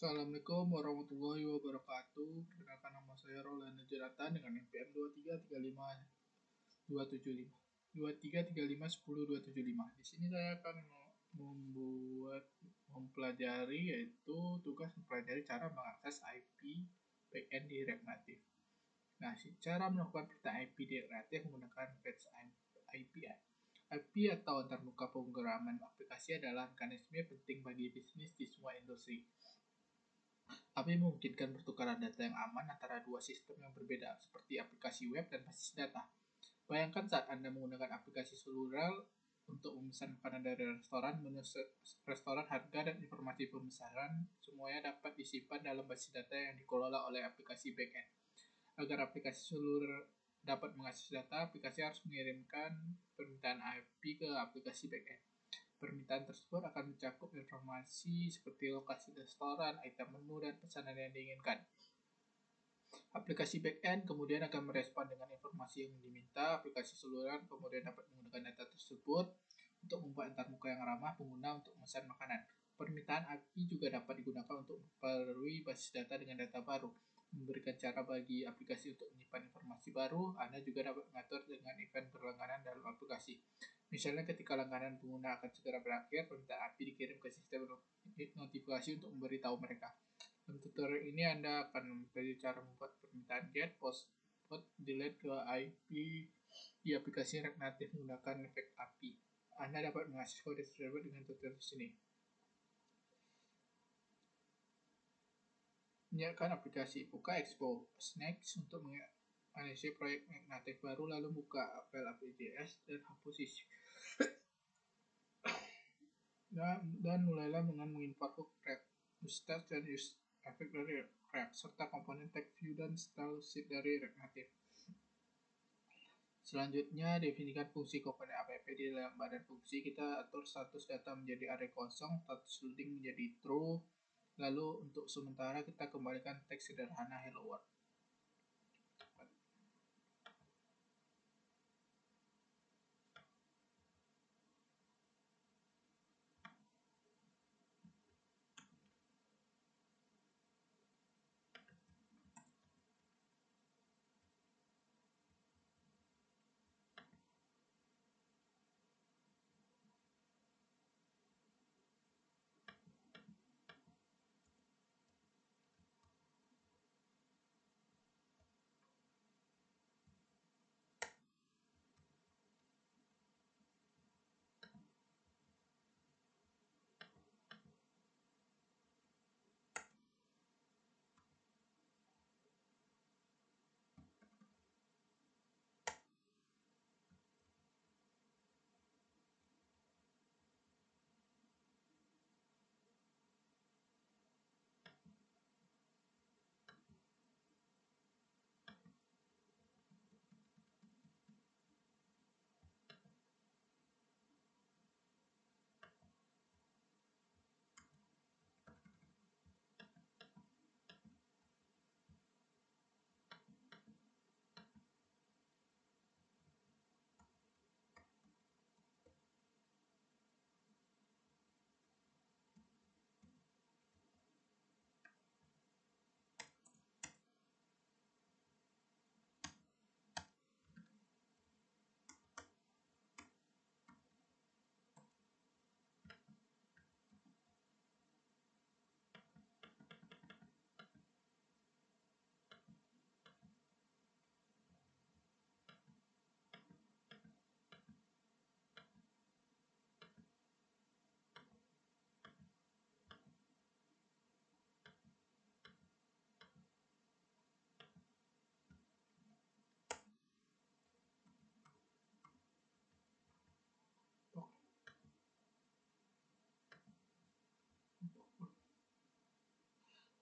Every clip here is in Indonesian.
Assalamualaikum warahmatullahi wabarakatuh. Perkenalkan, nama saya Rolanda Jonathan dengan NPM 2335 Di sini saya akan mempelajari, yaitu tugas mempelajari cara mengakses IP backend di React Native. Nah, cara melakukan perintah IP di React Native menggunakan fetch IP. IP atau antarmuka pemrograman aplikasi adalah mekanisme penting bagi bisnis di semua industri. API memungkinkan pertukaran data yang aman antara dua sistem yang berbeda, seperti aplikasi web dan basis data. Bayangkan saat Anda menggunakan aplikasi seluler untuk memesan makanan dari restoran, menu restoran, harga, dan informasi pemesanan semuanya dapat disimpan dalam basis data yang dikelola oleh aplikasi backend. Agar aplikasi seluler dapat mengakses data, aplikasi harus mengirimkan permintaan IP ke aplikasi backend. Permintaan tersebut akan mencakup informasi seperti lokasi restoran, item menu, dan pesanan yang diinginkan. Aplikasi backend kemudian akan merespon dengan informasi yang diminta. Aplikasi seluler kemudian dapat menggunakan data tersebut untuk membuat antarmuka yang ramah pengguna untuk memesan makanan. Permintaan API juga dapat digunakan untuk memperbarui basis data dengan data baru, memberikan cara bagi aplikasi untuk menyimpan informasi baru. Anda juga dapat mengatur dengan event berlangganan dalam aplikasi. Misalnya ketika langganan pengguna akan segera berakhir, permintaan API dikirim ke sistem notifikasi untuk memberitahu mereka. Dalam tutorial ini Anda akan mempelajari cara membuat permintaan GET, POST, DELETE ke IP di aplikasi React Native menggunakan efek API. Anda dapat mengakses kode tersebut dengan tutorial di sini. Menyiapkan aplikasi, buka Expo Snacks untuk menganalisis proyek React Native baru, lalu buka file app.js dan hapus isi. Dan mulailah dengan mengimport hook React, use-stats dan use efek dari React, serta komponen tag view dan style sheet dari React Native. Selanjutnya, definisikan fungsi komponen app di dalam badan fungsi. Kita atur status data menjadi array kosong, status loading menjadi true. Lalu untuk sementara kita kembalikan teks sederhana hello world.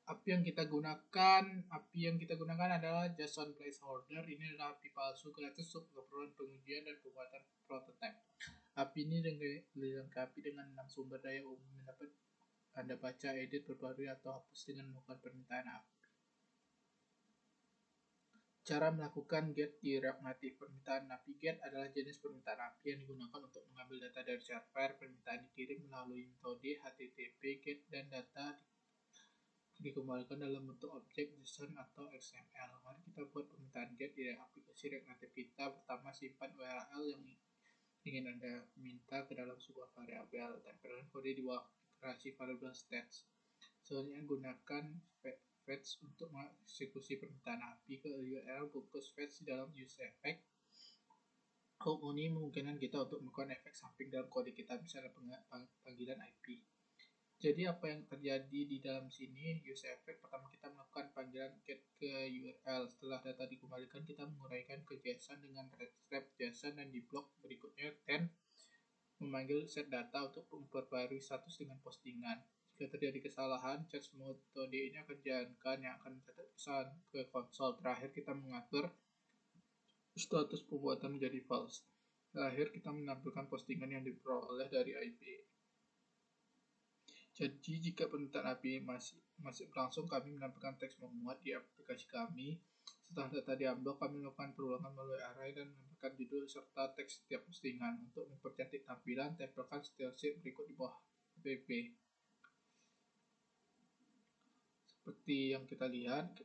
API yang kita gunakan adalah JSON placeholder. Ini adalah API palsu gratis untuk keperluan pengujian dan pembuatan prototipe. API ini dilengkapi dengan 6 sumber daya umum yang dapat Anda baca, edit, perbarui, atau hapus dengan melakukan permintaan API. Cara melakukan GET di React Native. Permintaan API GET adalah jenis permintaan API yang digunakan untuk mengambil data dari server. Permintaan dikirim melalui metode HTTP GET dan data dikembalikan dalam bentuk objek, JSON, atau XML. Mari kita buat permintaan GET di aplikasi React Native kita. Pertama, simpan URL yang ingin Anda minta ke dalam sebuah variabel. Tempelkan kode di bawah deklarasi variabel stats. Selanjutnya, gunakan fetch untuk mengeksekusi permintaan API ke URL bungkus fetch di dalam use effect. Hook ini memungkinkan kita untuk melakukan efek samping dalam kode kita, misalnya panggilan IP. Jadi apa yang terjadi di dalam sini, use effect, pertama kita melakukan panggilan get ke URL. Setelah data dikembalikan, kita menguraikan ke JSON dengan wrap JSON, dan di blok berikutnya 10 memanggil set data untuk memperbarui status dengan postingan. Jika terjadi kesalahan, change metode ini akan dijalankan yang akan mencatat pesan ke konsol. Terakhir kita mengatur status pembuatan menjadi false. Terakhir kita menampilkan postingan yang diperoleh dari IP. Jadi jika permintaan API masih berlangsung, kami menampilkan teks memuat di aplikasi kami. Setelah data diambil, kami melakukan perulangan melalui array dan menambahkan judul serta teks setiap postingan. Untuk mempercantik tampilan, tempelkan stylesheet berikut di bawah app. Seperti yang kita lihat,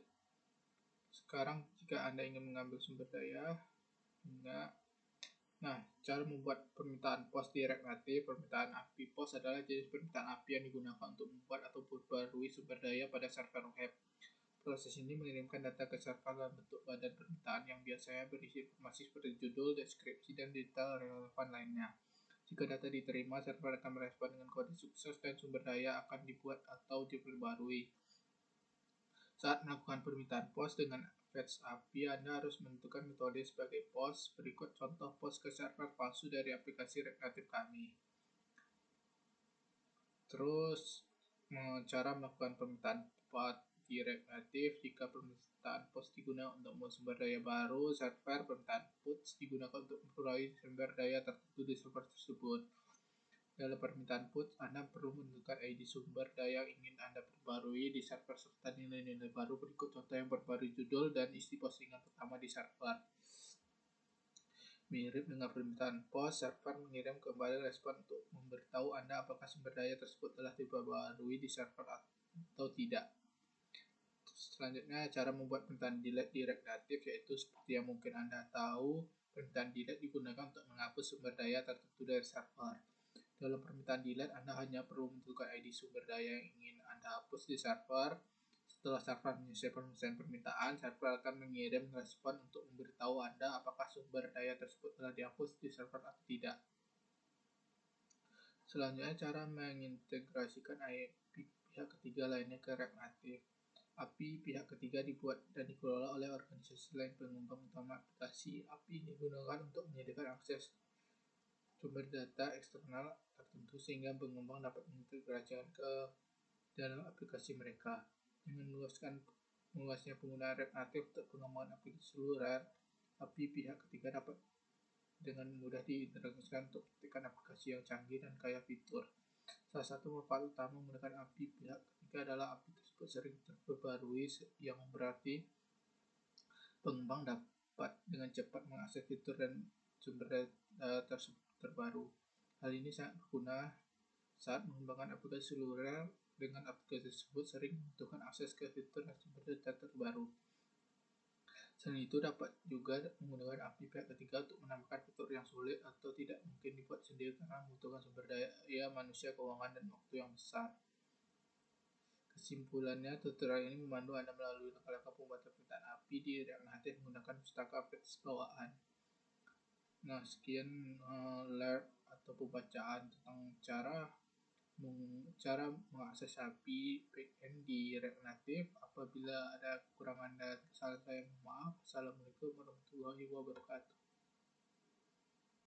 sekarang jika Anda ingin mengambil sumber daya, nah, cara membuat permintaan post di React Native. Permintaan API post adalah jenis permintaan API yang digunakan untuk membuat atau memperbarui sumber daya pada server web. Proses ini mengirimkan data ke server dalam bentuk badan permintaan yang biasanya berisi informasi seperti judul, deskripsi, dan detail relevan lainnya. Jika data diterima, server akan merespon dengan kode sukses dan sumber daya akan dibuat atau diperbarui. Saat melakukan permintaan post dengan fetch API, Anda harus menentukan metode sebagai post. Berikut contoh post ke server palsu dari aplikasi React Native kami. Terus, cara melakukan permintaan post di React Native. Jika permintaan post digunakan untuk membuat sumber daya baru, server permintaan puts digunakan untuk memperoleh sumber daya tertentu di server tersebut. Dalam permintaan puts, Anda perlu menentukan ID sumber daya yang ingin Anda perbarui di server serta nilai-nilai baru. Berikut contoh yang perbarui judul dan isi postingan pertama di server. Mirip dengan permintaan post, server mengirim kembali respon untuk memberitahu Anda apakah sumber daya tersebut telah diperbarui di server atau tidak. Selanjutnya, cara membuat permintaan delete di React Native, yaitu seperti yang mungkin Anda tahu, permintaan delete digunakan untuk menghapus sumber daya tertentu dari server. Dalam permintaan delete, Anda hanya perlu menentukan ID sumber daya yang ingin Anda hapus di server. Setelah server menyelesaikan permintaan, server akan mengirim respon untuk memberitahu Anda apakah sumber daya tersebut telah dihapus di server atau tidak. Selanjutnya, cara mengintegrasikan API pihak ketiga lainnya ke React Native. API pihak ketiga dibuat dan dikelola oleh organisasi lain pengembang utama aplikasi. API ini digunakan untuk menyediakan akses sumber data eksternal tertentu sehingga pengembang dapat mengintegrasikan ke dalam aplikasi mereka. Dengan meluasnya penggunaan React Native untuk pengembangan aplikasi seluler, API pihak ketiga dapat dengan mudah diintegrasikan untuk menciptakan aplikasi yang canggih dan kaya fitur. Salah satu manfaat utama menggunakan API pihak ketiga adalah API tersebut sering terperbarui, yang berarti pengembang dapat dengan cepat mengakses fitur dan sumber data tersebut terbaru. Hal ini sangat berguna saat mengembangkan aplikasi seluler. Dengan aplikasi tersebut sering membutuhkan akses ke fitur dan sumber data terbaru. Selain itu, dapat juga menggunakan API pihak ketiga untuk menambahkan fitur yang sulit atau tidak mungkin dibuat sendiri karena membutuhkan sumber daya manusia, keuangan, dan waktu yang besar. Kesimpulannya, tutorial ini memandu Anda melalui langkah-langkah pembuatan permintaan API di React Native menggunakan pustaka fetch bawaan. Nah, sekian learn atau pembacaan tentang cara mengakses API backend di React Native. Apabila ada kekurangan dan kesalahan, saya mohon maaf. Assalamualaikum warahmatullahi wabarakatuh.